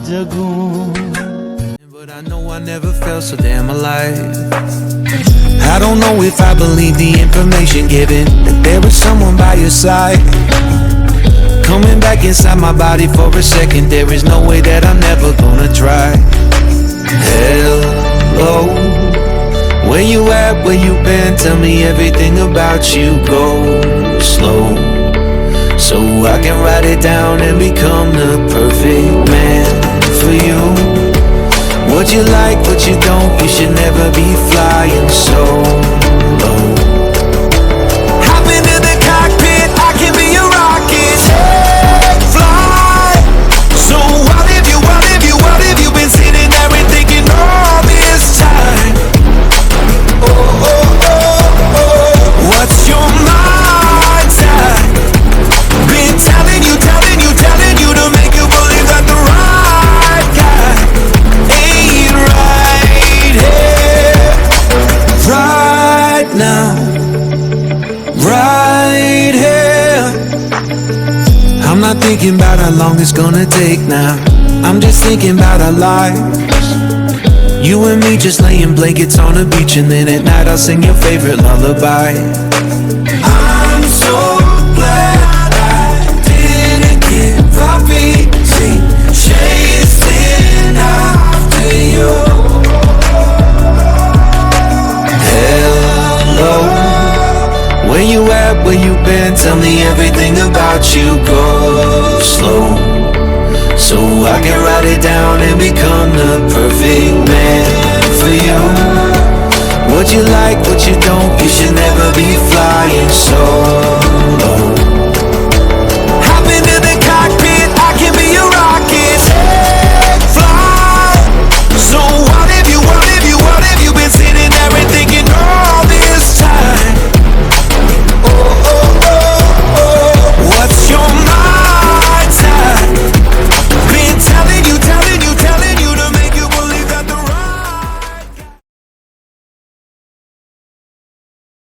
जगूं. But I know I never felt so damn alive. I don't know if I believe the information given, that there is someone by your side, coming back inside my body for a second. There is no way that I'm never gonna try. Hello, where you at, where you been? Tell me everything about you. Go slow, so I can write it down and become the perfect man for you. What you like, what you don't, you should never be flying so low. Hop into the cockpit, I can be a rocket. Take flight. So what have you been sitting there and thinking all this time? Oh, oh, oh, oh. What's your mind's at? Been telling you to make you believe that the right guy ain't right here, right now, right here. I'm not thinking about how long it's gonna take now. I'm just thinking about our lives. You and me just laying blankets on the beach, and then at night I'll sing your favorite lullaby. I'm so glad I didn't give up easy, chasing after you. Hello, where you at, where you been? Tell me everything about you. Go slow, so I can write it down and become the perfect man for you. What you like, what you don't, you should never be flying so